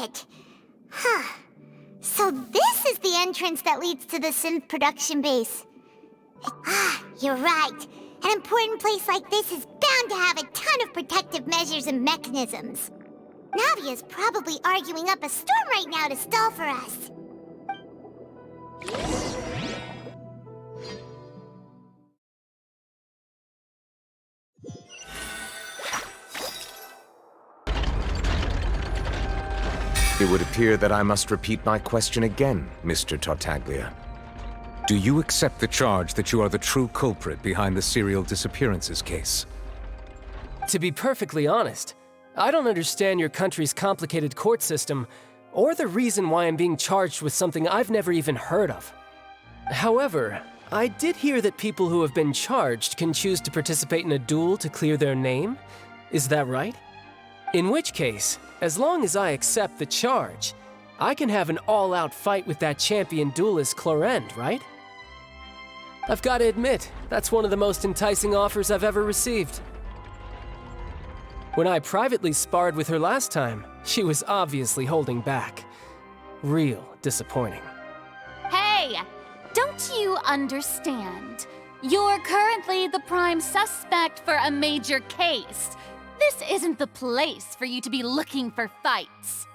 it. Huh. So this is the entrance that leads to the synth production base. Ah, you're right. An important place like this is bound to have a ton of protective measures and mechanisms. Navia's probably arguing up a storm right now to stall for us. It would appear that I must repeat my question again, Mr. Tartaglia. Do you accept the charge that you are the true culprit behind the serial disappearances case? To be perfectly honest, I don't understand your country's complicated court system, or the reason why I'm being charged with something I've never even heard of. However, I did hear that people who have been charged can choose to participate in a duel to clear their name. Is that right? In which case, as long as I accept the charge, I can have an all-out fight with that champion duelist Clorend, right? I've got to admit, that's one of the most enticing offers I've ever received. When I privately sparred with her last time, she was obviously holding back. Real disappointing. Hey! Don't you understand? You're currently the prime suspect for a major case. This isn't the place for you to be looking for fights.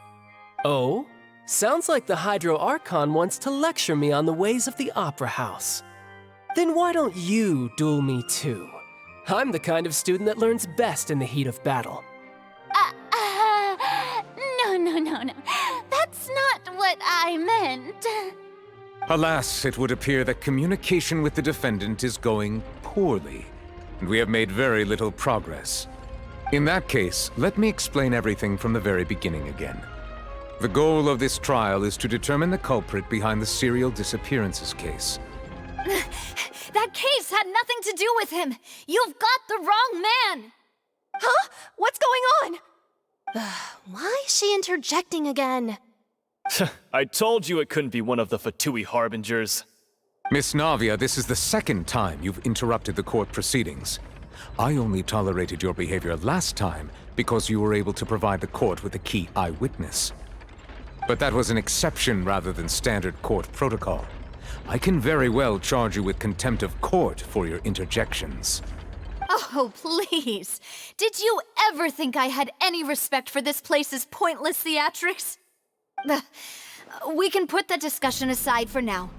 Oh? Sounds like the Hydro Archon wants to lecture me on the ways of the Opera House. Then why don't you duel me too? I'm the kind of student that learns best in the heat of battle. No. That's not what I meant. Alas, it would appear that communication with the defendant is going poorly, and we have made very little progress. In that case, let me explain everything from the very beginning again. The goal of this trial is to determine the culprit behind the serial disappearances case. That case had nothing to do with him. You've got the wrong man. Huh? What's going on? Why is she interjecting again? I told you it couldn't be one of the Fatui Harbingers. Miss Navia, this is the second time you've interrupted the court proceedings. I only tolerated your behavior last time because you were able to provide the court with a key eyewitness. But that was an exception rather than standard court protocol. I can very well charge you with contempt of court for your interjections. Oh, please. Did you ever think I had any respect for this place's pointless theatrics? We can put that discussion aside for now.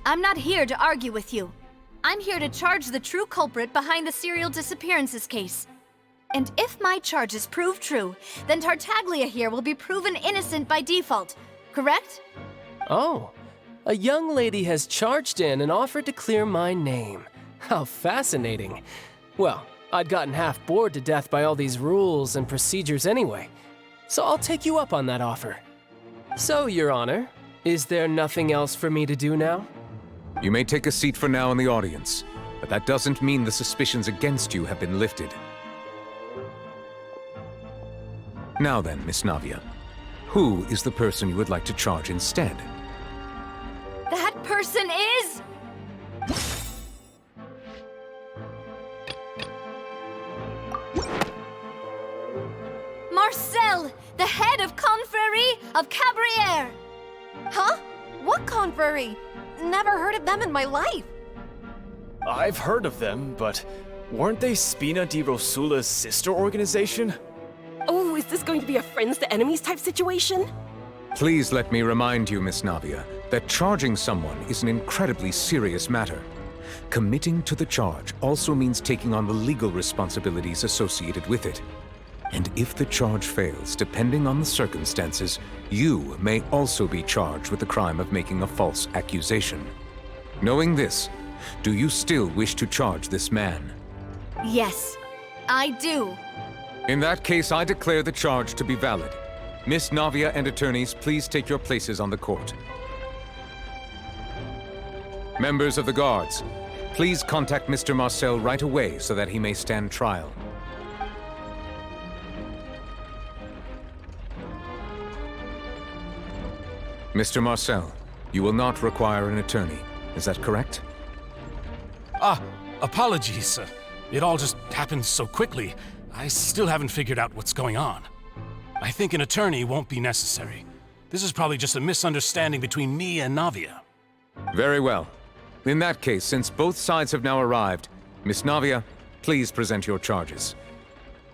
I'm not here to argue with you. I'm here to charge the true culprit behind the serial disappearances case. And if my charges prove true, then Tartaglia here will be proven innocent by default, correct? Oh, a young lady has charged in and offered to clear my name. How fascinating. Well, I'd gotten half bored to death by all these rules and procedures anyway, so I'll take you up on that offer. So, Your Honor, is there nothing else for me to do now? You may take a seat for now in the audience, but that doesn't mean the suspicions against you have been lifted. Now then, Miss Navia, who is the person you would like to charge instead? That person is... Marcel, the head of Confrérie of Cabrières! Huh? What confrérie? Never heard of them in my life. I've heard of them, but weren't they Spina di Rosula's sister organization? Oh, is this going to be a friends to enemies type situation? Please let me remind you, Miss Navia, that charging someone is an incredibly serious matter. Committing to the charge also means taking on the legal responsibilities associated with it. And if the charge fails, depending on the circumstances, you may also be charged with the crime of making a false accusation. Knowing this, do you still wish to charge this man? Yes, I do. In that case, I declare the charge to be valid. Miss Navia and attorneys, please take your places on the court. Members of the guards, please contact Mr. Marcel right away so that he may stand trial. Mr. Marcel, you will not require an attorney. Is that correct? Apologies. It all just happened so quickly. I still haven't figured out what's going on. I think an attorney won't be necessary. This is probably just a misunderstanding between me and Navia. Very well. In that case, since both sides have now arrived, Miss Navia, please present your charges.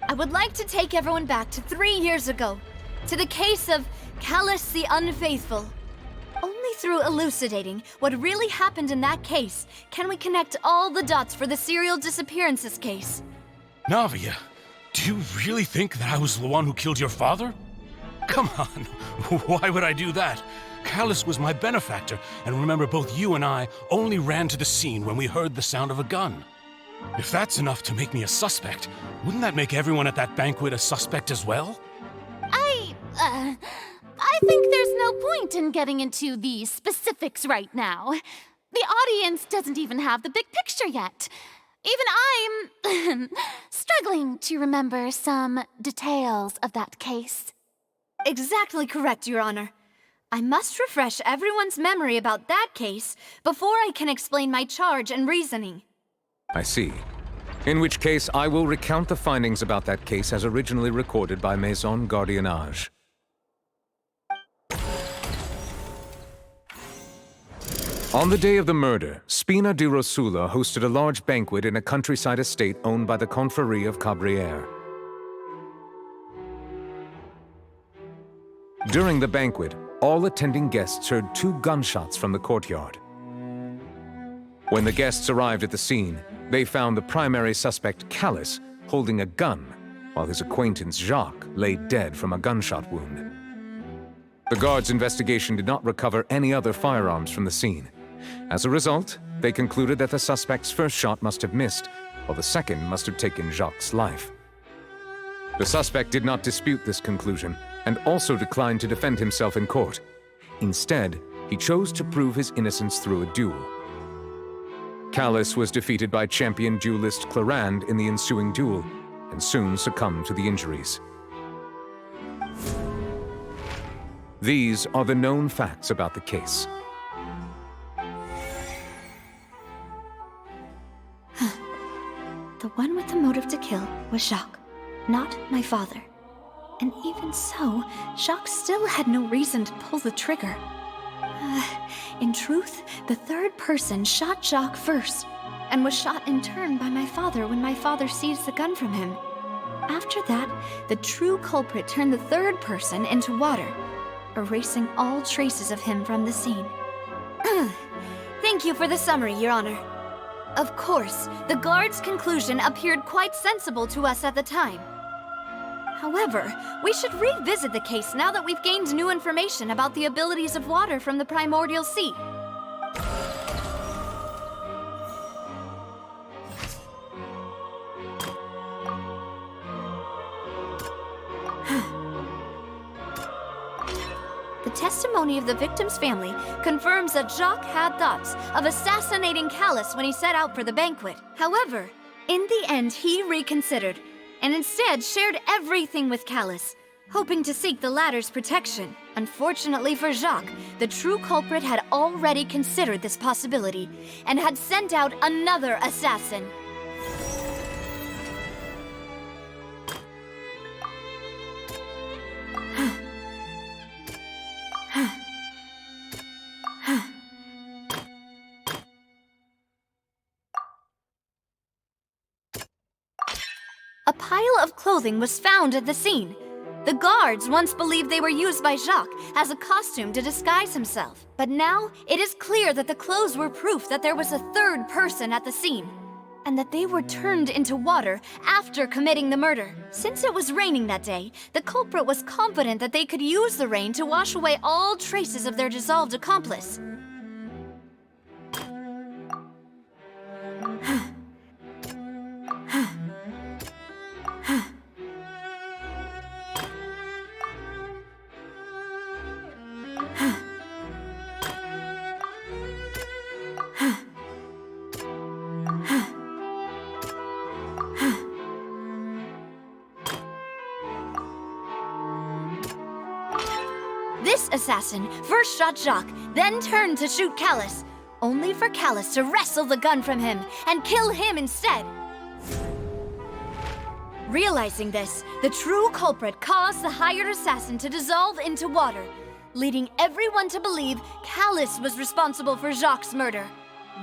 I would like to take everyone back to 3 years ago, to the case of Callus the Unfaithful. Only through elucidating what really happened in that case can we connect all the dots for the serial disappearances case. Navia, do you really think that I was the one who killed your father? Come on, why would I do that? Callus was my benefactor, and remember both you and I only ran to the scene when we heard the sound of a gun. If that's enough to make me a suspect, wouldn't that make everyone at that banquet a suspect as well? I think there's no point in getting into the specifics right now. The audience doesn't even have the big picture yet. Even I'm struggling to remember some details of that case. Exactly correct, Your Honor. I must refresh everyone's memory about that case before I can explain my charge and reasoning. I see. In which case, I will recount the findings about that case as originally recorded by Maison Gardiennage. On the day of the murder, Spina di Rosula hosted a large banquet in a countryside estate owned by the Confrérie of Cabrières. During the banquet, all attending guests heard 2 gunshots from the courtyard. When the guests arrived at the scene, they found the primary suspect, Callus, holding a gun, while his acquaintance, Jacques, lay dead from a gunshot wound. The guards' investigation did not recover any other firearms from the scene. As a result, they concluded that the suspect's first shot must have missed, while the second must have taken Jacques' life. The suspect did not dispute this conclusion, and also declined to defend himself in court. Instead, he chose to prove his innocence through a duel. Callus was defeated by champion duelist Clarand in the ensuing duel, and soon succumbed to the injuries. These are the known facts about the case. The one with the motive to kill was Jacques, not my father. And even so, Jacques still had no reason to pull the trigger. In truth, the third person shot Jacques first, and was shot in turn by my father when my father seized the gun from him. After that, the true culprit turned the third person into water, erasing all traces of him from the scene. Thank you for the summary, Your Honor. Of course, the guard's conclusion appeared quite sensible to us at the time. However, we should revisit the case now that we've gained new information about the abilities of water from the primordial sea. The testimony of the victim's family confirms that Jacques had thoughts of assassinating Callus when he set out for the banquet. However, in the end, he reconsidered, and instead shared everything with Callus, hoping to seek the latter's protection. Unfortunately for Jacques, the true culprit had already considered this possibility, and had sent out another assassin. A pile of clothing was found at the scene. The guards once believed they were used by Jacques as a costume to disguise himself. But now, it is clear that the clothes were proof that there was a third person at the scene, and that they were turned into water after committing the murder. Since it was raining that day, the culprit was confident that they could use the rain to wash away all traces of their dissolved accomplice. This assassin first shot Jacques, then turned to shoot Callus, only for Callus to wrestle the gun from him and kill him instead. Realizing this, the true culprit caused the hired assassin to dissolve into water, leading everyone to believe Callus was responsible for Jacques' murder.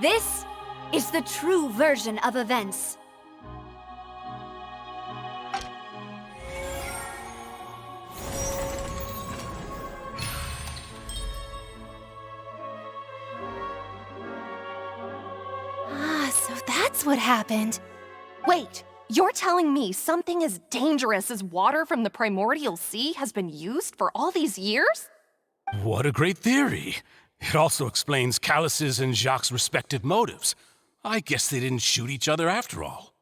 This is the true version of events. So that's what happened. Wait, you're telling me something as dangerous as water from the primordial sea has been used for all these years? What a great theory. It also explains Callus's and Jacques' respective motives. I guess they didn't shoot each other after all.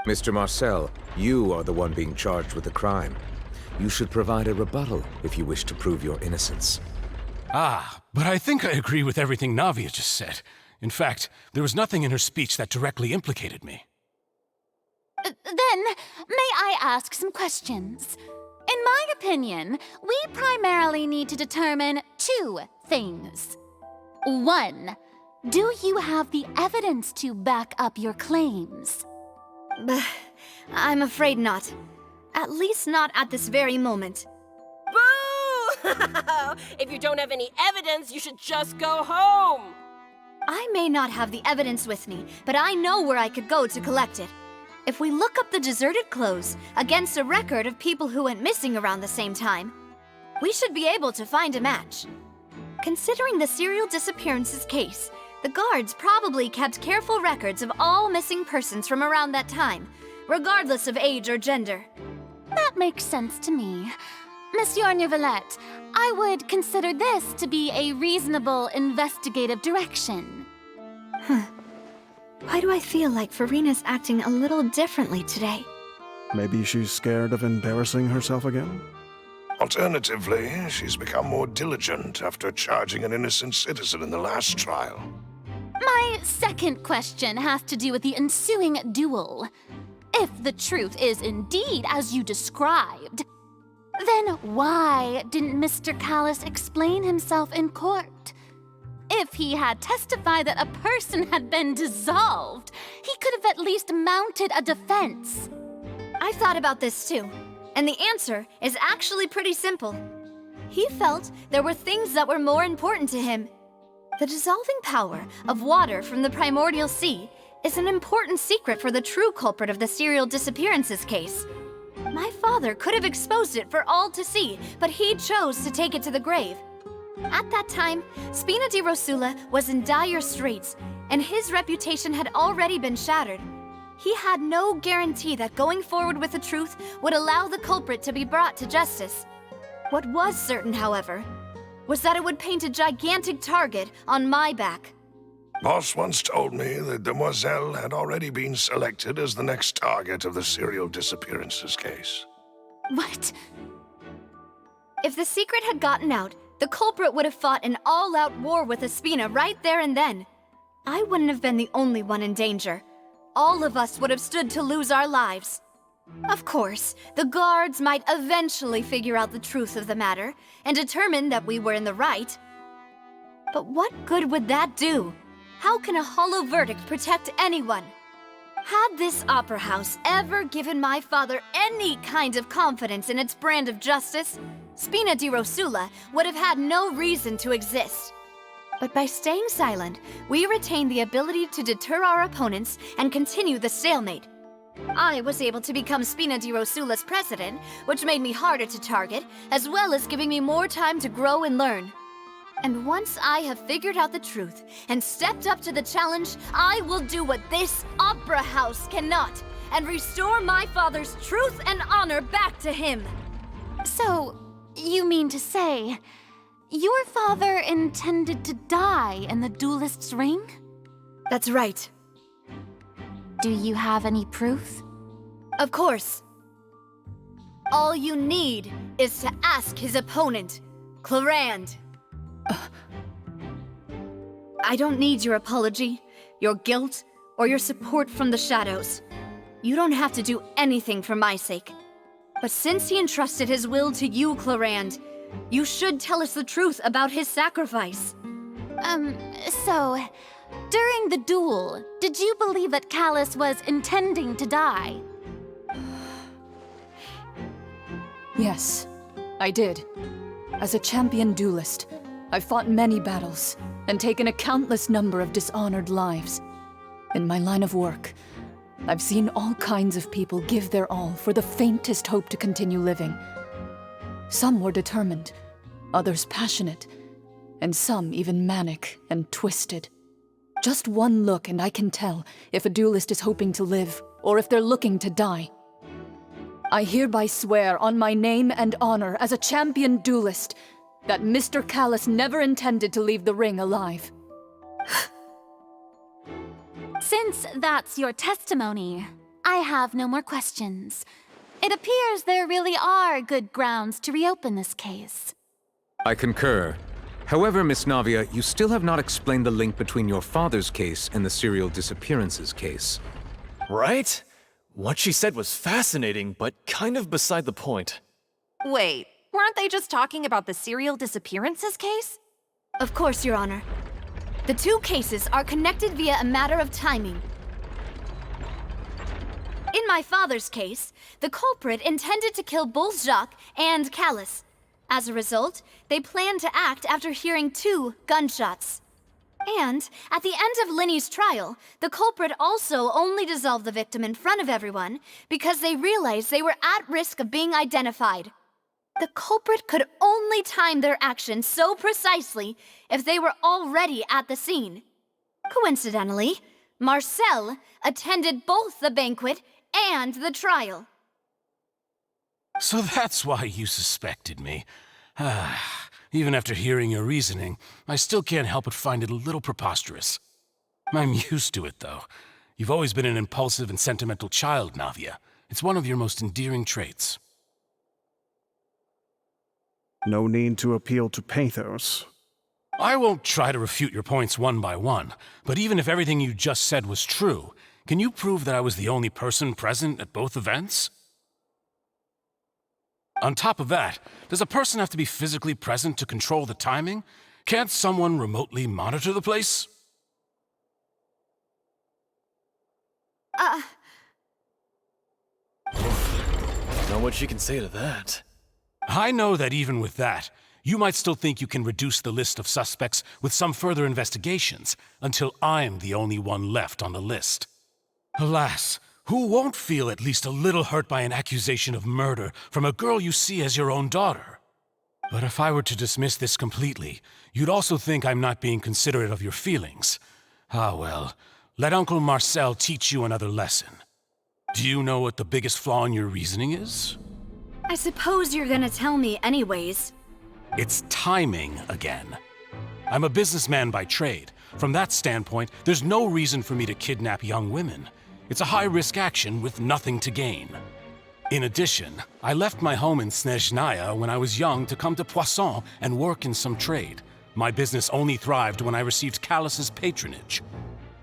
Mr. Marcel, you are the one being charged with the crime. You should provide a rebuttal if you wish to prove your innocence. But I think I agree with everything Navia just said. In fact, there was nothing in her speech that directly implicated me. Then, may I ask some questions? In my opinion, we primarily need to determine two things. One, do you have the evidence to back up your claims? I'm afraid not. At least not at this very moment. Boo! If you don't have any evidence, you should just go home! I may not have the evidence with me, but I know where I could go to collect it. If we look up the deserted clothes against a record of people who went missing around the same time, we should be able to find a match. Considering the serial disappearances case, the guards probably kept careful records of all missing persons from around that time, regardless of age or gender. That makes sense to me. Monsieur Neuvillette, I would consider this to be a reasonable investigative direction. Why do I feel like Farina's acting a little differently today? Maybe she's scared of embarrassing herself again? Alternatively, she's become more diligent after charging an innocent citizen in the last trial. My second question has to do with the ensuing duel. If the truth is indeed as you described, then why didn't Mr. Callus explain himself in court? If he had testified that a person had been dissolved, he could have at least mounted a defense. I've thought about this too, and the answer is actually pretty simple. He felt there were things that were more important to him. The dissolving power of water from the primordial sea is an important secret for the true culprit of the serial disappearances case. My father could have exposed it for all to see, but he chose to take it to the grave. At that time, Spina di Rosula was in dire straits, and his reputation had already been shattered. He had no guarantee that going forward with the truth would allow the culprit to be brought to justice. What was certain, however, was that it would paint a gigantic target on my back. Boss once told me that Demoiselle had already been selected as the next target of the serial disappearances case. What? If the secret had gotten out, the culprit would have fought an all-out war with Espina right there and then. I wouldn't have been the only one in danger. All of us would have stood to lose our lives. Of course, the guards might eventually figure out the truth of the matter and determine that we were in the right. But what good would that do? How can a hollow verdict protect anyone? Had this opera house ever given my father any kind of confidence in its brand of justice, Spina di Rosula would have had no reason to exist. But by staying silent, we retain the ability to deter our opponents and continue the stalemate. I was able to become Spina di Rosula's president, which made me harder to target, as well as giving me more time to grow and learn. And once I have figured out the truth and stepped up to the challenge, I will do what this opera house cannot, and restore my father's truth and honor back to him. So, you mean to say, your father intended to die in the duelist's ring? That's right. Do you have any proof? Of course. All you need is to ask his opponent, Clarand. I don't need your apology, your guilt, or your support from the shadows. You don't have to do anything for my sake. But since he entrusted his will to you, Clarand, you should tell us the truth about his sacrifice. So, during the duel, did you believe that Callus was intending to die? Yes, I did. As a champion duelist, I've fought many battles and taken a countless number of dishonored lives. In my line of work, I've seen all kinds of people give their all for the faintest hope to continue living. Some were determined, others passionate, and some even manic and twisted. Just one look and I can tell if a duelist is hoping to live or if they're looking to die. I hereby swear on my name and honor as a champion duelist that Mr. Callus never intended to leave the ring alive. Since that's your testimony, I have no more questions. It appears there really are good grounds to reopen this case. I concur. However, Miss Navia, you still have not explained the link between your father's case and the serial disappearances case. Right? What she said was fascinating, but kind of beside the point. Wait, weren't they just talking about the serial disappearances case? Of course, Your Honor. The two cases are connected via a matter of timing. In my father's case, the culprit intended to kill both Jacques and Callus. As a result, they planned to act after hearing 2 gunshots. And at the end of Linny's trial, the culprit also only dissolved the victim in front of everyone because they realized they were at risk of being identified. The culprit could only time their actions so precisely if they were already at the scene. Coincidentally, Marcel attended both the banquet and the trial. So that's why you suspected me. Even after hearing your reasoning, I still can't help but find it a little preposterous. I'm used to it, though. You've always been an impulsive and sentimental child, Navia. It's one of your most endearing traits. No need to appeal to pathos. I won't try to refute your points one by one, but even if everything you just said was true, can you prove that I was the only person present at both events? On top of that, does a person have to be physically present to control the timing? Can't someone remotely monitor the place? Know what she can say to that. I know that even with that, you might still think you can reduce the list of suspects with some further investigations, until I'm the only one left on the list. Alas, who won't feel at least a little hurt by an accusation of murder from a girl you see as your own daughter? But if I were to dismiss this completely, you'd also think I'm not being considerate of your feelings. Ah well, let Uncle Marcel teach you another lesson. Do you know what the biggest flaw in your reasoning is? I suppose you're gonna tell me anyways. It's timing again. I'm a businessman by trade. From that standpoint, there's no reason for me to kidnap young women. It's a high-risk action with nothing to gain. In addition, I left my home in Snezhnaya when I was young to come to Poisson and work in some trade. My business only thrived when I received Callus's patronage.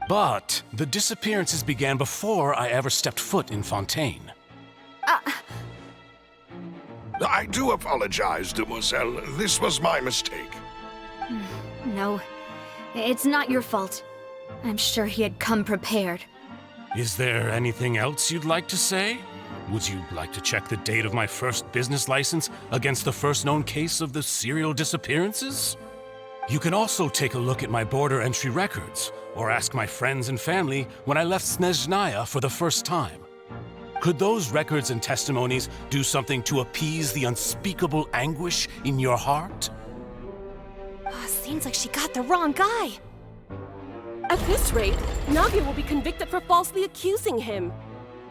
But the disappearances began before I ever stepped foot in Fontaine. I do apologize, demoiselle. This was my mistake. No, it's not your fault. I'm sure he had come prepared. Is there anything else you'd like to say? Would you like to check the date of my first business license against the first known case of the serial disappearances? You can also take a look at my border entry records, or ask my friends and family when I left Snezhnaya for the first time. Could those records and testimonies do something to appease the unspeakable anguish in your heart? Seems like she got the wrong guy. At this rate, Navia will be convicted for falsely accusing him.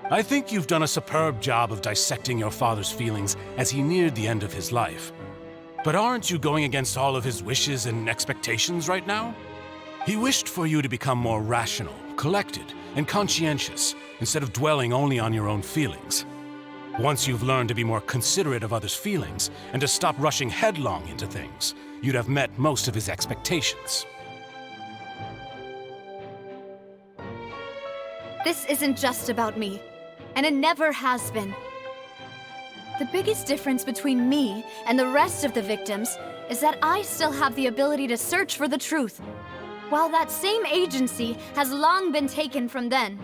I think you've done a superb job of dissecting your father's feelings as he neared the end of his life. But aren't you going against all of his wishes and expectations right now? He wished for you to become more rational, collected, and conscientious, instead of dwelling only on your own feelings. Once you've learned to be more considerate of others' feelings, and to stop rushing headlong into things, you'd have met most of his expectations. This isn't just about me, and it never has been. The biggest difference between me and the rest of the victims is that I still have the ability to search for the truth, while that same agency has long been taken from them.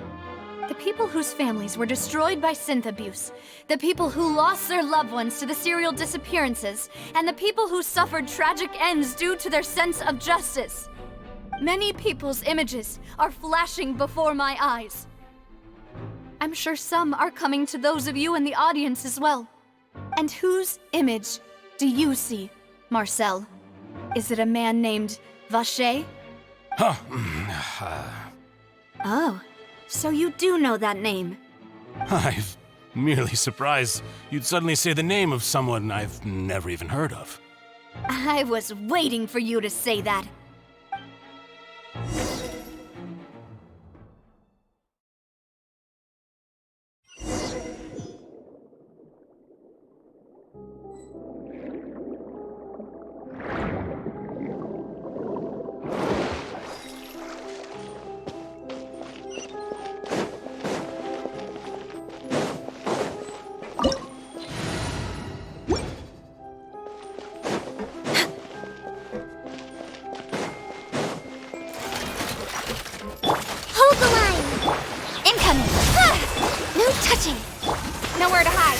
The people whose families were destroyed by synth abuse, the people who lost their loved ones to the serial disappearances, and the people who suffered tragic ends due to their sense of justice. Many people's images are flashing before my eyes. I'm sure some are coming to those of you in the audience as well. And whose image do you see, Marcel? Is it a man named Vacher? Oh, so you do know that name. I'm merely surprised you'd suddenly say the name of someone I've never even heard of. I was waiting for you to say that. Nowhere to hide.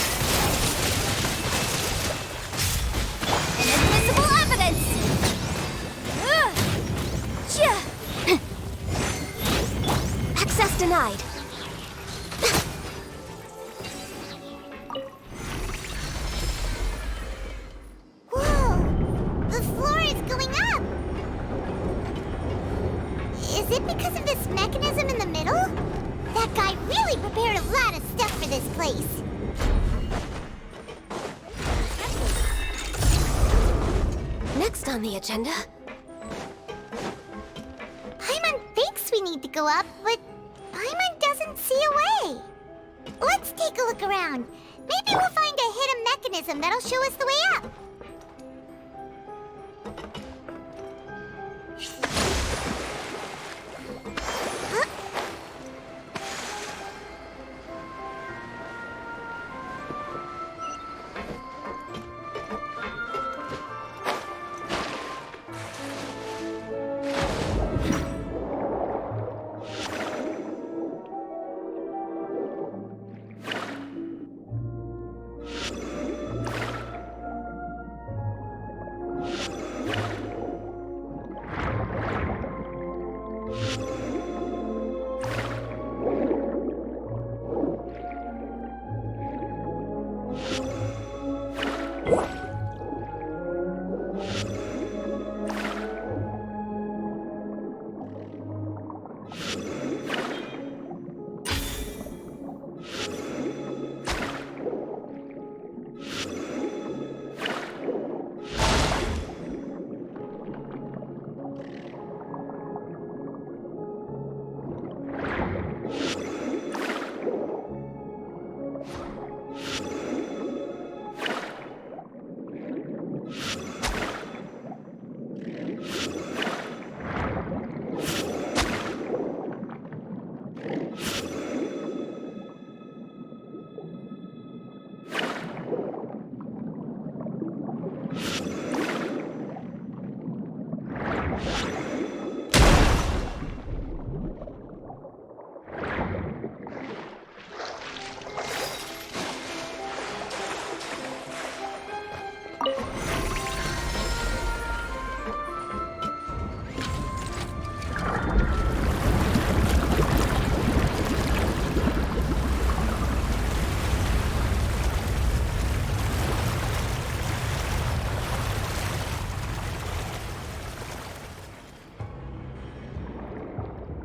Inadmissible evidence! Access denied. Whoa! The floor is going up! Is it because of this mechanism in the middle? That guy really prepared a lot of stuff for this place. Next on the agenda... Paimon thinks we need to go up, but Paimon doesn't see a way. Let's take a look around. Maybe we'll find a hidden mechanism that'll show us the way up.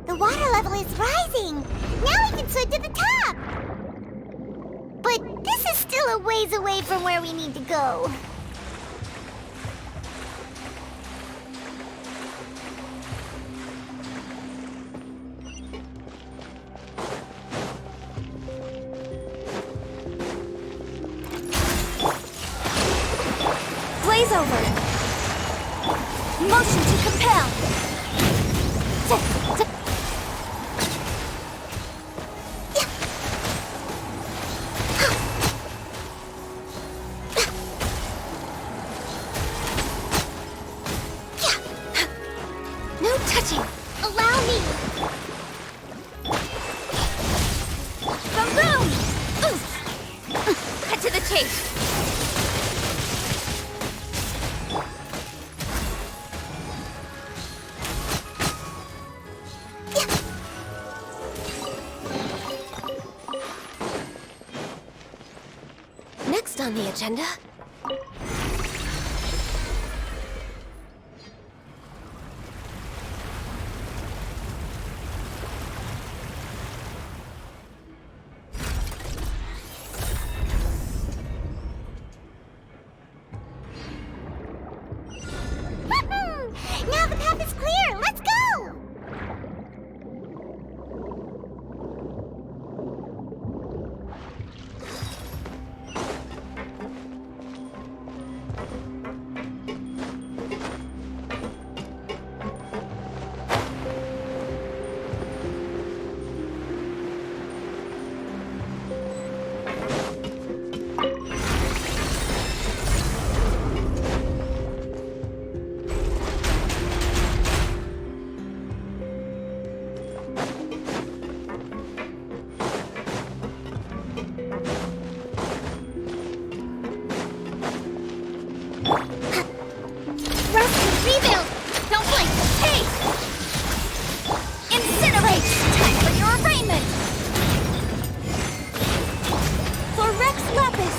The water level is rising! Now we can swim to the top! But this is still a ways away from where we need to go. Blaze over! Motion to compel! on the agenda? Now the path is clear! Let's go! Rebuild! Don't blink! Hey! Incinerate! Time for your arraignment! For Rex Lapis!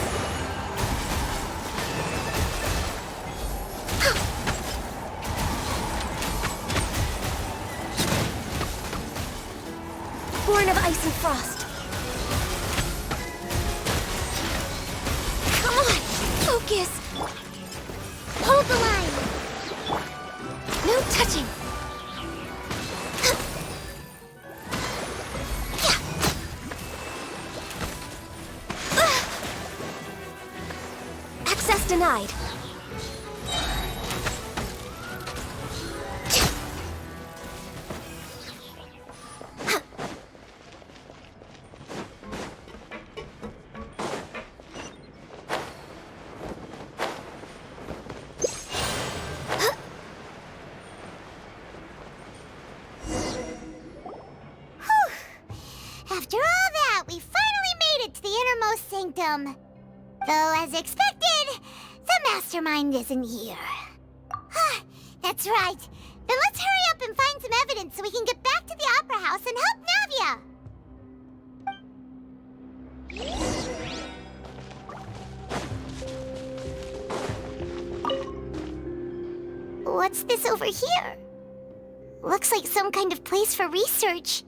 Born of ice and frost. Come on! Focus! Hold the line! No touching! Access denied. After all that, we finally made it to the innermost sanctum. Though, as expected, the mastermind isn't here. That's right. Then let's hurry up and find some evidence so we can get back to the Opera House and help Navia. What's this over here? Looks like some kind of place for research.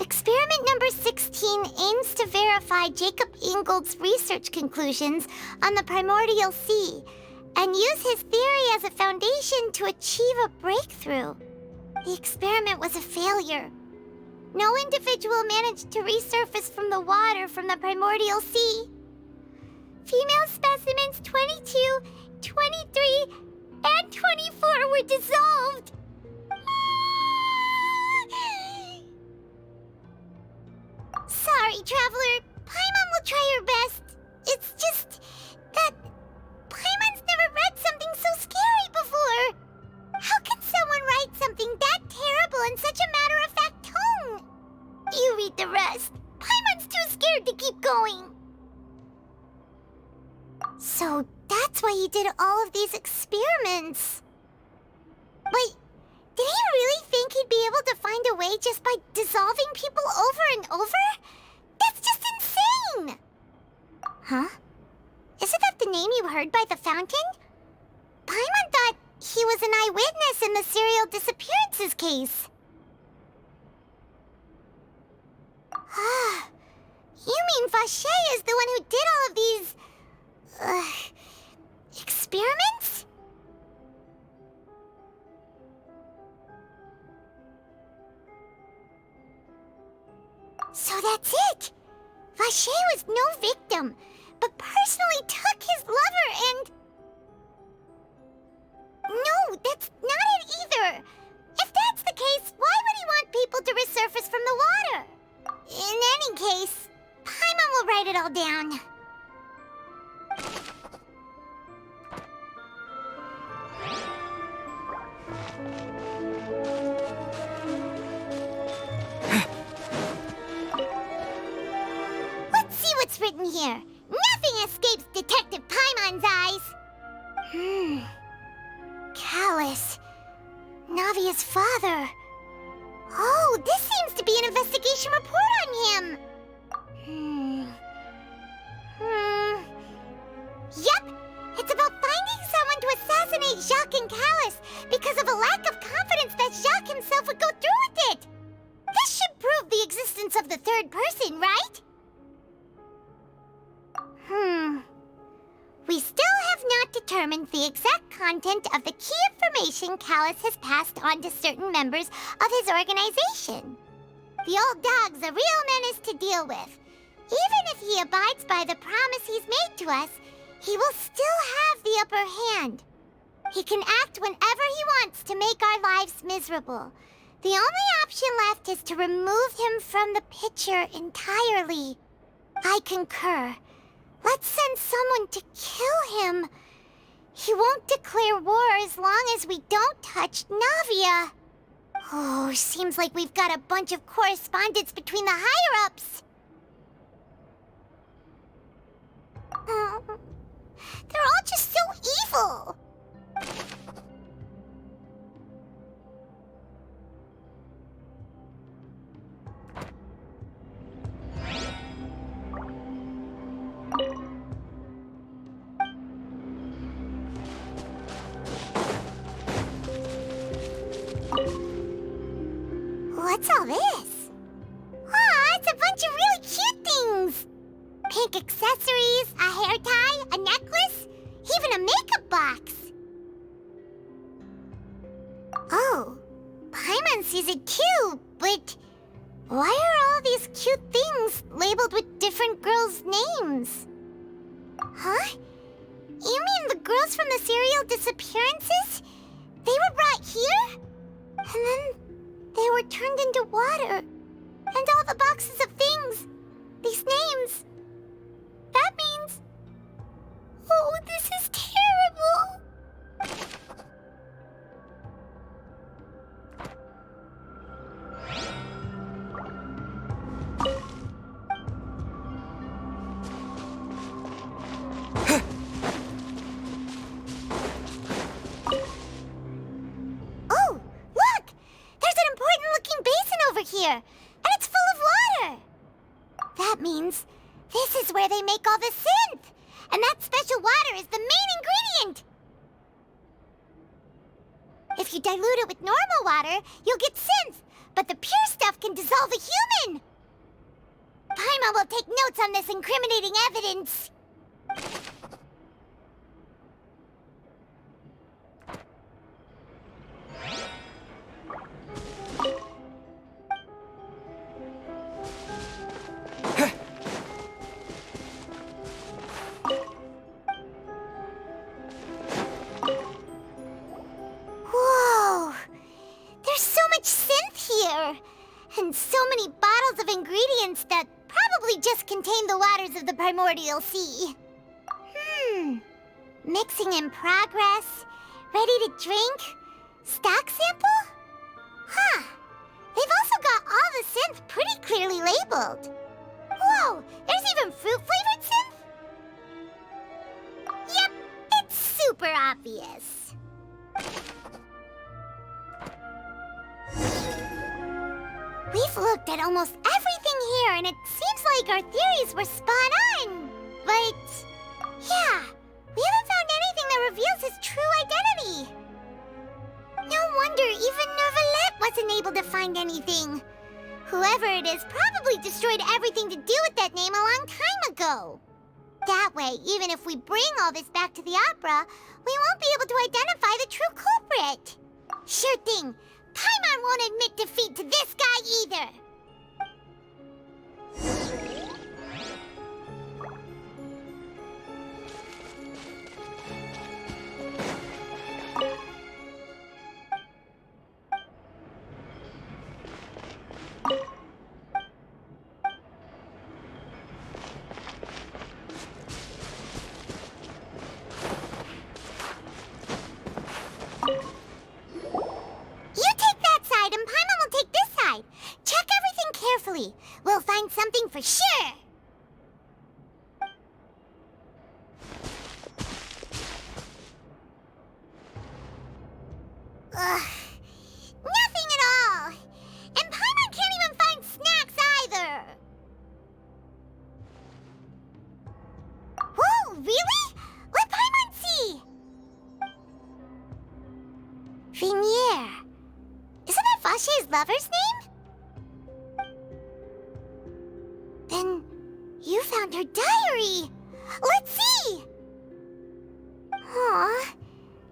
Experiment number 16 aims to verify Jacob Ingold's research conclusions on the primordial sea and use his theory as a foundation to achieve a breakthrough. The experiment was a failure. No individual managed to resurface from the water from the primordial sea. Female specimens 22, 23, and 24 were dissolved. Sorry, Traveler. Paimon will try her best. It's just that Paimon's never read something so scary before. How can someone write something that terrible in such a matter-of-fact tone? You read the rest. Paimon's too scared to keep going. So that's why he did all of these experiments. Wait, did he really think he'd be able to find a way just by dissolving people over and over? That's just insane! Huh? Isn't that the name you heard by the fountain? Paimon thought he was an eyewitness in the serial disappearances case. You mean Vache is the one who did all of these... experiments? So that's it! Vache was no victim, but personally took his lover and... No, that's not it either! If that's the case, why would he want people to resurface from the water? In any case, Paimon will write it all down. Let's see what's written here. Nothing escapes Detective Paimon's eyes. Callus. Navia's father. Oh, this seems to be an investigation report on him. eliminate Jacques and Callus because of a lack of confidence that Jacques himself would go through with it. This should prove the existence of the third person, right? We still have not determined the exact content of the key information Callus has passed on to certain members of his organization. The old dog's a real menace to deal with. Even if he abides by the promise he's made to us, he will still have the upper hand. He can act whenever he wants to make our lives miserable. The only option left is to remove him from the picture entirely. I concur. Let's send someone to kill him. He won't declare war as long as we don't touch Navia. Oh, seems like we've got a bunch of correspondence between the higher-ups. They're all just so evil. What's all this? Aw, it's a bunch of really cute things. Pink accessories, a hair tie, a necklace, even a makeup box. Oh, Paimon sees it too, but why are all these cute things labeled with different girls' names? Huh? You mean the girls from the serial disappearances? They were brought here? And then they were turned into water. And all the boxes of things, these names. That means... Oh, this is terrible! Oh, look! There's an important-looking basin over here, and it's full of water! That means this is where they make all the synth! And that special water is the main ingredient! If you dilute it with normal water, you'll get synth, but the pure stuff can dissolve a human! Paimon will take notes on this incriminating evidence. Whoa! There's so much synth here! And so many bottles of ingredients that probably just contain the waters of the primordial sea. Mixing in progress, ready to drink, stock sample? Huh. They've also got all the synth pretty clearly labeled. Whoa, there's even fruit-flavored synth? Yep, it's super obvious. We've looked at almost everything here, and it seems like our theories were spot on. But, yeah, we haven't found anything that reveals his true identity. No wonder even Nervalette wasn't able to find anything. Whoever it is probably destroyed everything to do with that name a long time ago. That way, even if we bring all this back to the opera, we won't be able to identify the true culprit. Sure thing. Paimon won't admit defeat to this guy either! We'll find something for sure! Ugh. Nothing at all! And Paimon can't even find snacks either! Whoa, really? Let Paimon see! Vignier. Isn't that Vache's lover's name? Then you found her diary. Let's see. Aw,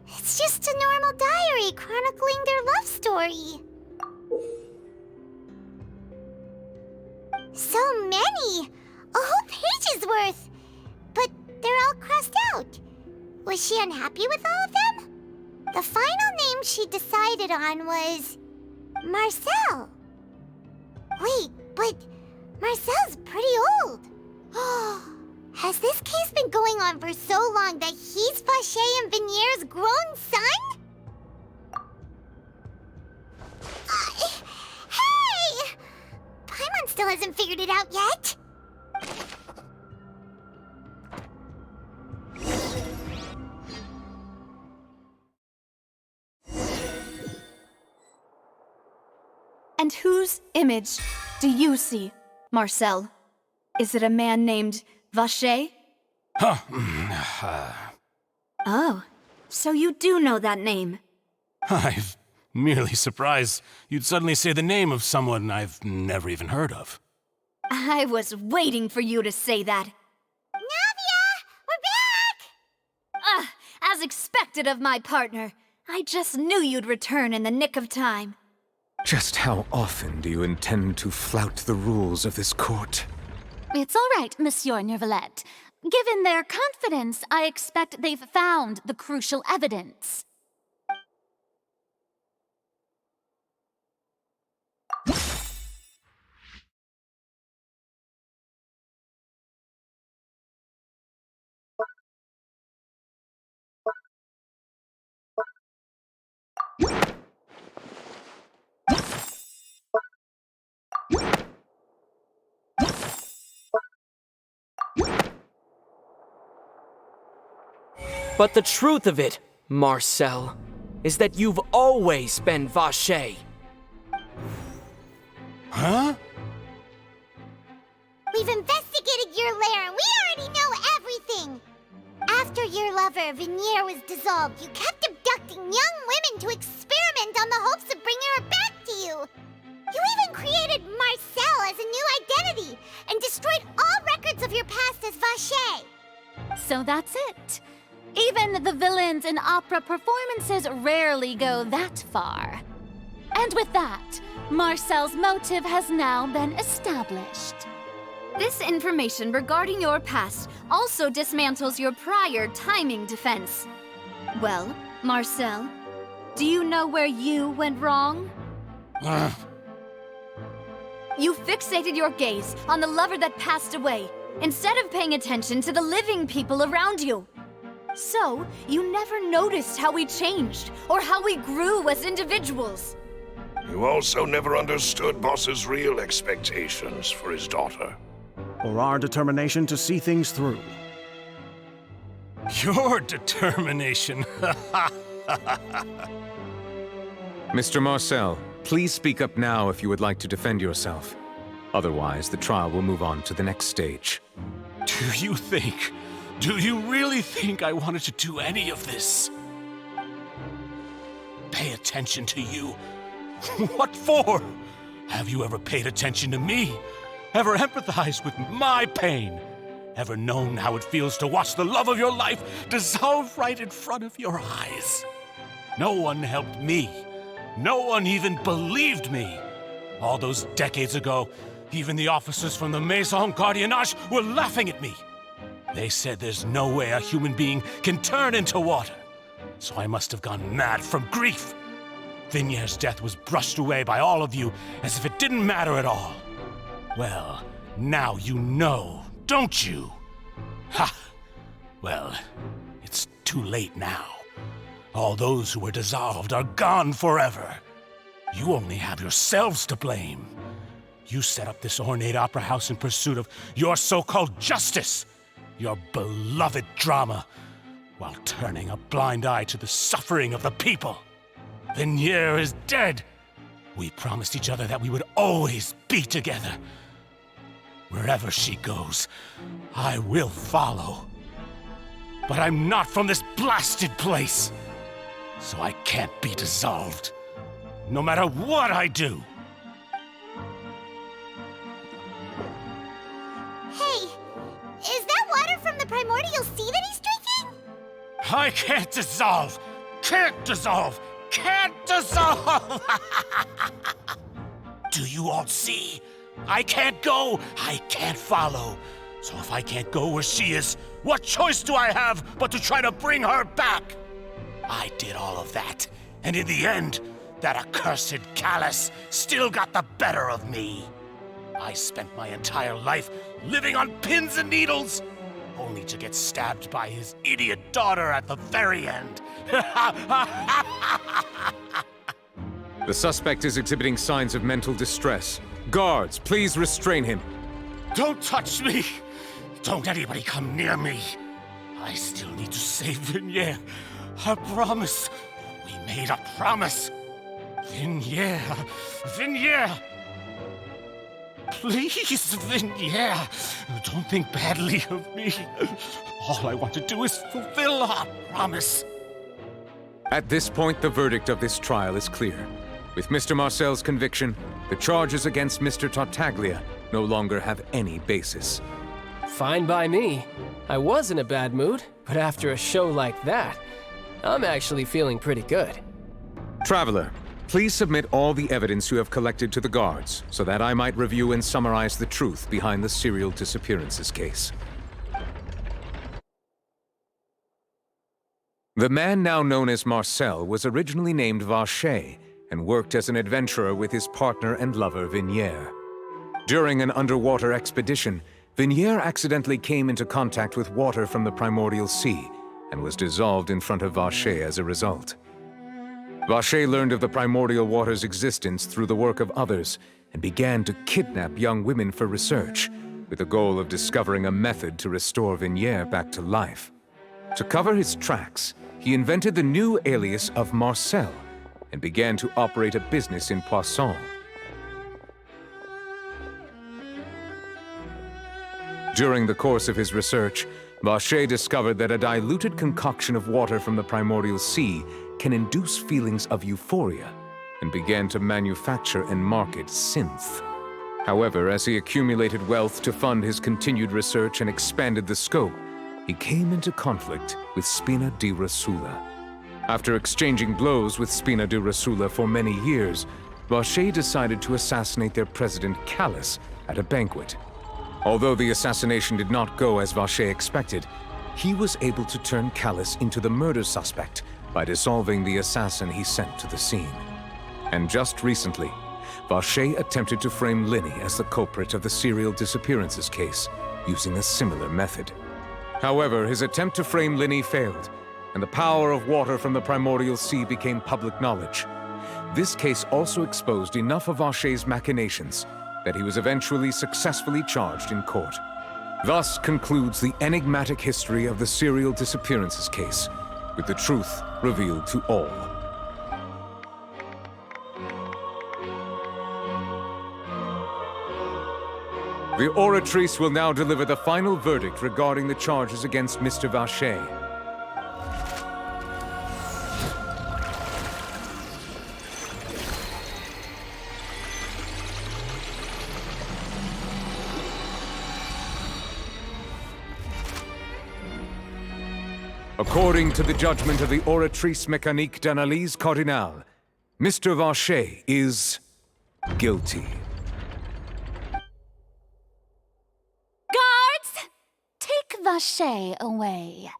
it's just a normal diary chronicling their love story. So many! A whole page's worth! But they're all crossed out. Was she unhappy with all of them? The final name she decided on was... Marcel. Wait, but Marcel's pretty old. Has this case been going on for so long that he's Vache and Vignier's grown son? Hey! Paimon still hasn't figured it out yet. And whose image do you see, Marcel? Is it a man named Vache? Oh, so you do know that name. I'm merely surprised you'd suddenly say the name of someone I've never even heard of. I was waiting for you to say that. Navia! We're back! As expected of my partner. I just knew you'd return in the nick of time. Just how often do you intend to flout the rules of this court? It's all right, Monsieur Nervalette. Given their confidence, I expect they've found the crucial evidence. But the truth of it, Marcel, is that you've always been Vache. Huh? We've investigated your lair and we already know everything! After your lover, Vignier, was dissolved, you kept abducting young women to experiment on the hopes of bringing her back to you! You even created Marcel as a new identity and destroyed all records of your past as Vache! So that's it. Even the villains in opera performances rarely go that far. And with that, Marcel's motive has now been established. This information regarding your past also dismantles your prior timing defense. Well, Marcel, do you know where you went wrong? You fixated your gaze on the lover that passed away, instead of paying attention to the living people around you. So, you never noticed how we changed, or how we grew as individuals. You also never understood Boss's real expectations for his daughter. Or our determination to see things through. Your determination. Mr. Marcel, please speak up now if you would like to defend yourself. Otherwise, the trial will move on to the next stage. Do you really think I wanted to do any of this? Pay attention to you? What for? Have you ever paid attention to me? Ever empathized with my pain? Ever known how it feels to watch the love of your life dissolve right in front of your eyes? No one helped me. No one even believed me. All those decades ago, even the officers from the Maison Gardiennage were laughing at me. They said there's no way a human being can turn into water. So I must have gone mad from grief. Vignier's death was brushed away by all of you as if it didn't matter at all. Well, now you know, don't you? Ha! Well, it's too late now. All those who were dissolved are gone forever. You only have yourselves to blame. You set up this ornate opera house in pursuit of your so-called justice. Your beloved drama, while turning a blind eye to the suffering of the people. Vignier is dead. We promised each other that we would always be together. Wherever she goes, I will follow. But I'm not from this blasted place. so I can't be dissolved. No matter what I do. Hey, is that water from the primordial sea that he's drinking? I can't dissolve! Can't dissolve! Can't dissolve! Do you all see? I can't go, I can't follow. So if I can't go where she is, what choice do I have but to try to bring her back? I did all of that, and in the end, that accursed Callus still got the better of me. I spent my entire life living on pins and needles, only to get stabbed by his idiot daughter at the very end. The suspect is exhibiting signs of mental distress. Guards, please restrain him. Don't touch me! Don't anybody come near me! I still need to save Vignier. I promise. We made a promise. Vignier. Vignier! Please, Vignier. Don't think badly of me. All I want to do is fulfill our promise. At this point, the verdict of this trial is clear. With Mr. Marcel's conviction, the charges against Mr. Tartaglia no longer have any basis. Fine by me. I was in a bad mood, but after a show like that, I'm actually feeling pretty good. Traveler, please submit all the evidence you have collected to the guards, so that I might review and summarize the truth behind the serial disappearances case. The man now known as Marcel was originally named Vacher and worked as an adventurer with his partner and lover Vignier. During an underwater expedition, Vignier accidentally came into contact with water from the primordial sea and was dissolved in front of Vacher as a result. Vacher learned of the primordial water's existence through the work of others and began to kidnap young women for research, with the goal of discovering a method to restore Vignier back to life. To cover his tracks, he invented the new alias of Marcel and began to operate a business in Poisson. During the course of his research, Vacher discovered that a diluted concoction of water from the primordial sea can induce feelings of euphoria and began to manufacture and market synth. However, as he accumulated wealth to fund his continued research and expanded the scope, he came into conflict with Spina di Rosula. After exchanging blows with Spina di Rosula for many years, Vacher decided to assassinate their president Callus at a banquet. Although the assassination did not go as Vacher expected, he was able to turn Callus into the murder suspect by dissolving the assassin he sent to the scene. And just recently, Vacher attempted to frame Linny as the culprit of the serial disappearances case, using a similar method. However, his attempt to frame Linny failed, and the power of water from the primordial sea became public knowledge. This case also exposed enough of Vacher's machinations that he was eventually successfully charged in court. Thus concludes the enigmatic history of the serial disappearances case, with the truth revealed to all. The Oratrice will now deliver the final verdict regarding the charges against Mr. Vacher. According to the judgment of the Oratrice Mécanique d'Analyse Cardinale, Mr. Vacher is guilty. Guards! Take Vacher away.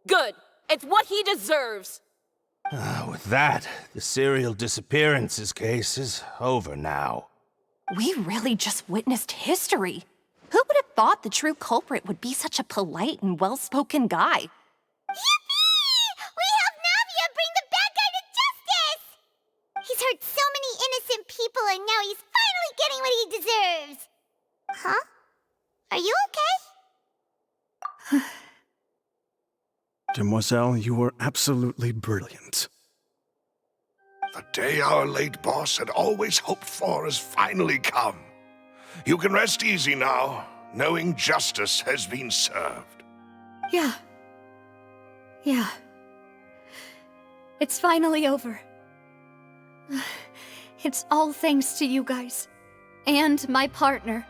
Good. It's what he deserves. With that, the serial disappearances case is over now. We really just witnessed history. Who would have thought the true culprit would be such a polite and well-spoken guy? Yippee! We helped Navia bring the bad guy to justice! He's hurt so many innocent people and now he's finally getting what he deserves! Huh? Are you okay? Demoiselle, you were absolutely brilliant. The day our late boss had always hoped for has finally come. You can rest easy now, knowing justice has been served. Yeah. Yeah. It's finally over. It's all thanks to you guys. And my partner.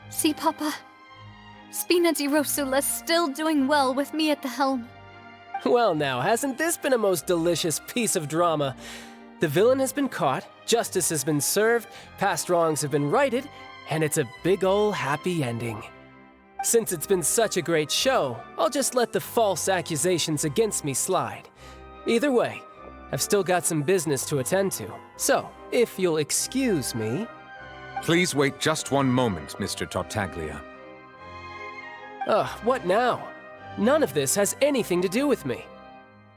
See, Papa? Spina di Rosula's still doing well with me at the helm. Well now, hasn't this been a most delicious piece of drama? The villain has been caught, justice has been served, past wrongs have been righted, and it's a big ol' happy ending. Since it's been such a great show, I'll just let the false accusations against me slide. Either way, I've still got some business to attend to. So, if you'll excuse me... Please wait just one moment, Mr. Tartaglia. What now? None of this has anything to do with me.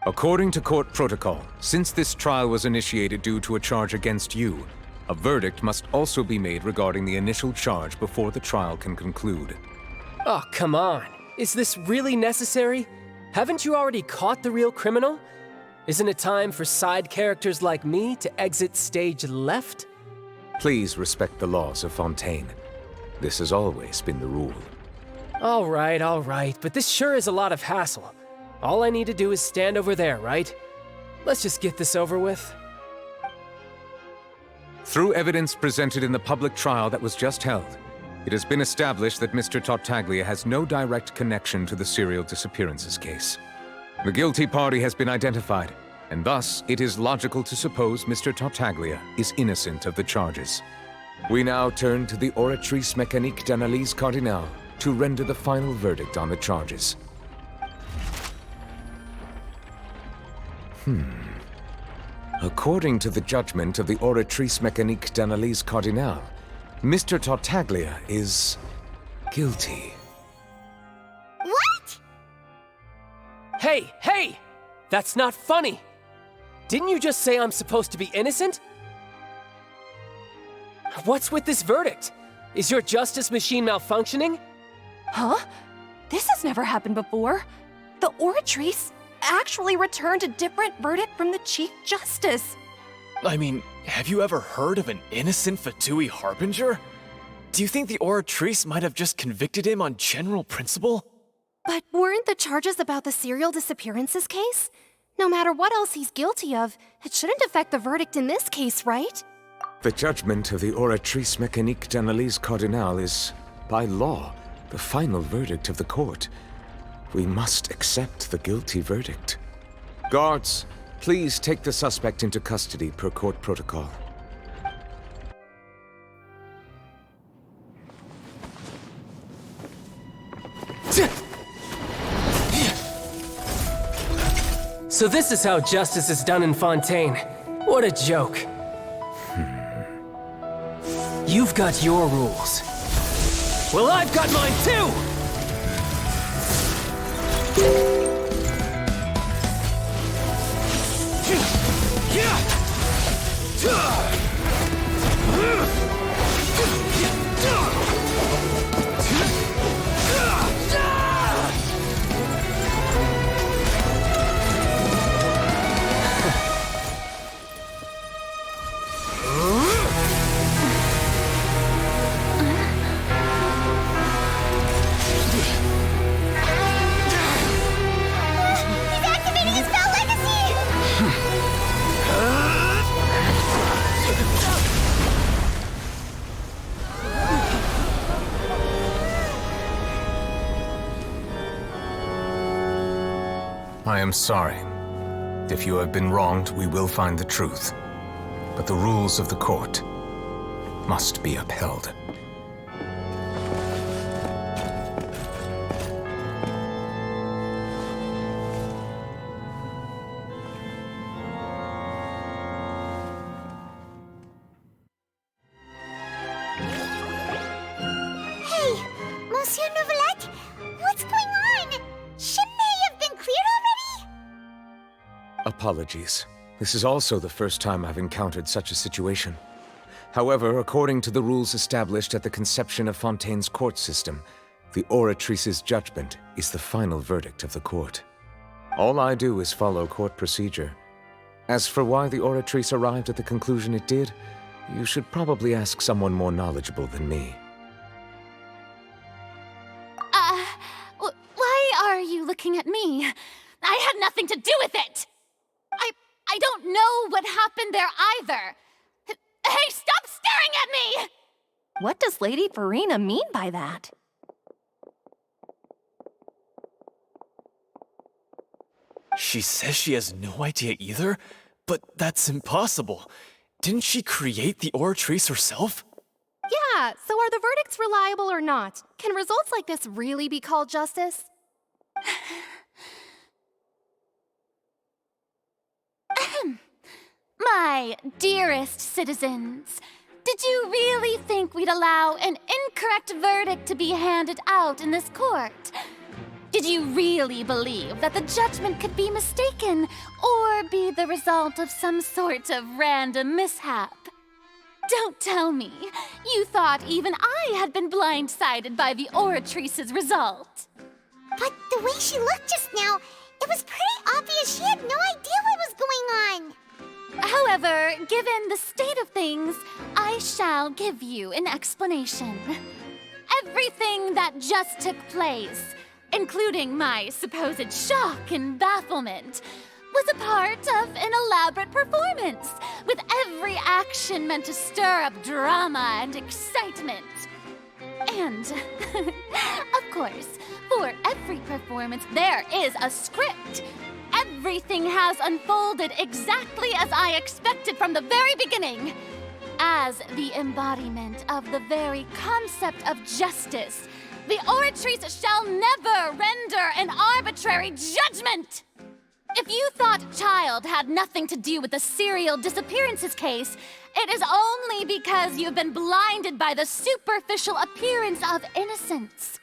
According to court protocol, since this trial was initiated due to a charge against you, a verdict must also be made regarding the initial charge before the trial can conclude. Oh, come on. Is this really necessary? Haven't you already caught the real criminal? Isn't it time for side characters like me to exit stage left? Please respect the laws of Fontaine. This has always been the rule. All right, but this sure is a lot of hassle. All I need to do is stand over there, right? Let's just get this over with. Through evidence presented in the public trial that was just held, it has been established that Mr. Tartaglia has no direct connection to the serial disappearances case. The guilty party has been identified, and thus it is logical to suppose Mr. Tartaglia is innocent of the charges. We now turn to the Oratrice Mécanique d'Analyse Cardinale to render the final verdict on the charges. According to the judgment of the Oratrice Mécanique d'Analyse Cardinale, Mr. Tartaglia is guilty. What? Hey! That's not funny! Didn't you just say I'm supposed to be innocent? What's with this verdict? Is your justice machine malfunctioning? Huh? This has never happened before. The Oratrice actually returned a different verdict from the Chief Justice. I mean, have you ever heard of an innocent Fatui Harbinger? Do you think the Oratrice might have just convicted him on general principle? But weren't the charges about the serial disappearances case? No matter what else he's guilty of, it shouldn't affect the verdict in this case, right? The judgment of the Oratrice Mécanique d'Analyse Cardinale is, by law, the final verdict of the court. We must accept the guilty verdict. Guards, please take the suspect into custody per court protocol. So this is how justice is done in Fontaine. What a joke. You've got your rules. Well, I've got mine too! I am sorry. If you have been wronged, we will find the truth. But the rules of the court must be upheld. Hey, Monsieur Nouvelette, what's going on? Shouldn't they have been cleared already? Apologies. This is also the first time I've encountered such a situation. However, according to the rules established at the conception of Fontaine's court system, the Oratrice's judgment is the final verdict of the court. All I do is follow court procedure. As for why the Oratrice arrived at the conclusion it did, you should probably ask someone more knowledgeable than me. Why are you looking at me? to do with it! I don't know what happened there either. Hey, stop staring at me! What does Lady Farina mean by that? She says she has no idea either, but that's impossible. Didn't she create the Oratrice herself? Yeah, so are the verdicts reliable or not? Can results like this really be called justice? My dearest citizens, did you really think we'd allow an incorrect verdict to be handed out in this court? Did you really believe that the judgment could be mistaken or be the result of some sort of random mishap? Don't tell me you thought even I had been blindsided by the Oratrice's result. But the way she looked just now, it was pretty obvious she had no idea what was going on. However, given the state of things, I shall give you an explanation. Everything that just took place, including my supposed shock and bafflement, was a part of an elaborate performance, with every action meant to stir up drama and excitement. And, of course, for every performance, there is a script. Everything has unfolded exactly as I expected from the very beginning. As the embodiment of the very concept of justice, the Oratrice shall never render an arbitrary judgment! If you thought Child had nothing to do with the serial disappearances case, it is only because you've been blinded by the superficial appearance of innocence.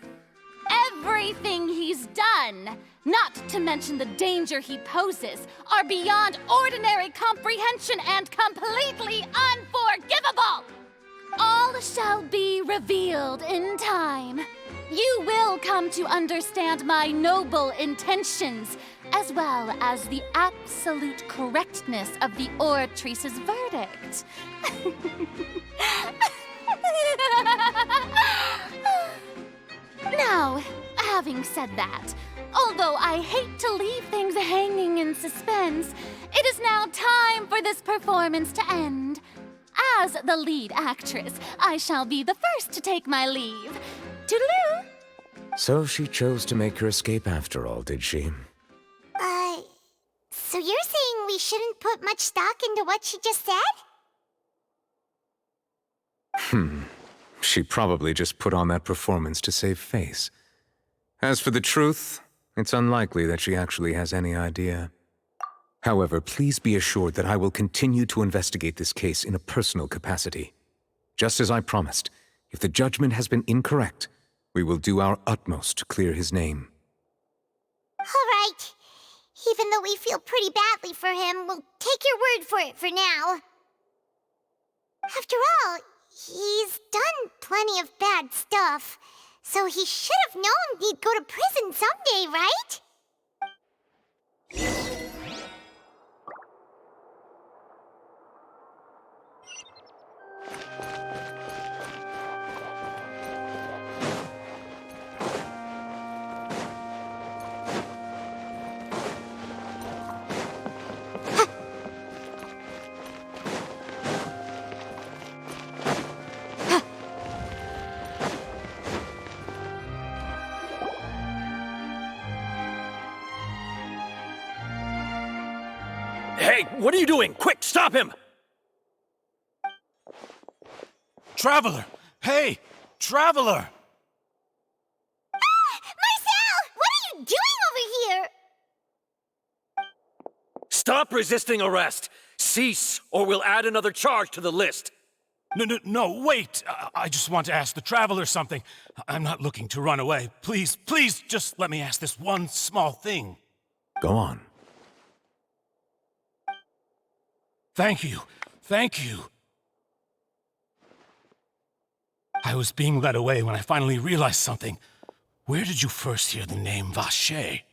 Everything he's done, not to mention the danger he poses, are beyond ordinary comprehension and completely unforgivable! All shall be revealed in time. You will come to understand my noble intentions, as well as the absolute correctness of the Oratrice's verdict. Now, having said that, although I hate to leave things hanging in suspense, it is now time for this performance to end. As the lead actress, I shall be the first to take my leave. Toodaloo! So she chose to make her escape after all, did she? So you're saying we shouldn't put much stock into what she just said? She probably just put on that performance to save face. As for the truth, it's unlikely that she actually has any idea. However, please be assured that I will continue to investigate this case in a personal capacity. Just as I promised, if the judgment has been incorrect, we will do our utmost to clear his name. All right. Even though we feel pretty badly for him, we'll take your word for it for now. After all, he's done plenty of bad stuff, so he should have known he'd go to prison someday, right? Hey, what are you doing? Quick, stop him! Traveler! Hey! Traveler! Marcel! What are you doing over here? Stop resisting arrest! Cease, or we'll add another charge to the list. No, wait! I just want to ask the Traveler something. I'm not looking to run away. Please, just let me ask this one small thing. Go on. Thank you. I was being led away when I finally realized something. Where did you first hear the name Vache?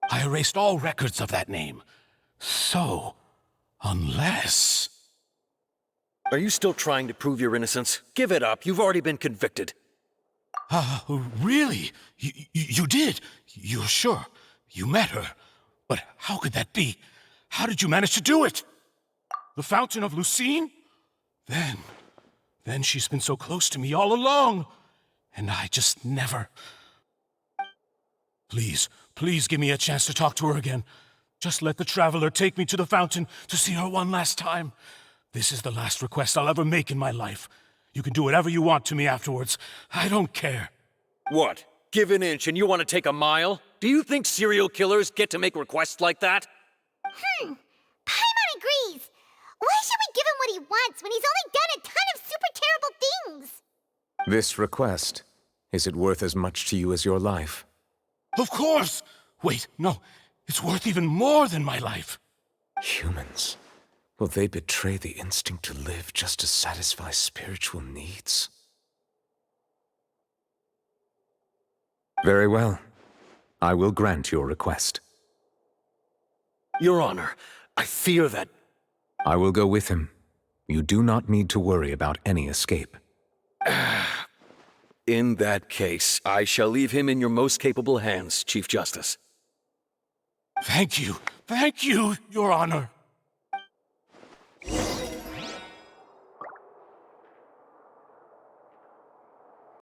I erased all records of that name. So, unless... Are you still trying to prove your innocence? Give it up. You've already been convicted. Really? You did? You're sure? You met her? But how could that be? How did you manage to do it? The Fountain of Lucine? Then she's been so close to me all along. And I just never... Please, please give me a chance to talk to her again. Just let the Traveler take me to the fountain to see her one last time. This is the last request I'll ever make in my life. You can do whatever you want to me afterwards. I don't care. What? Give an inch and you want to take a mile? Do you think serial killers get to make requests like that? Paimon agrees. Why should we give him what he wants when he's only done a ton of super terrible things? This request, is it worth as much to you as your life? Of course! Wait, no. It's worth even more than my life. Humans. Will they betray the instinct to live just to satisfy spiritual needs? Very well. I will grant your request. Your Honor, I fear that... I will go with him. You do not need to worry about any escape. In that case, I shall leave him in your most capable hands, Chief Justice. Thank you, Your Honor.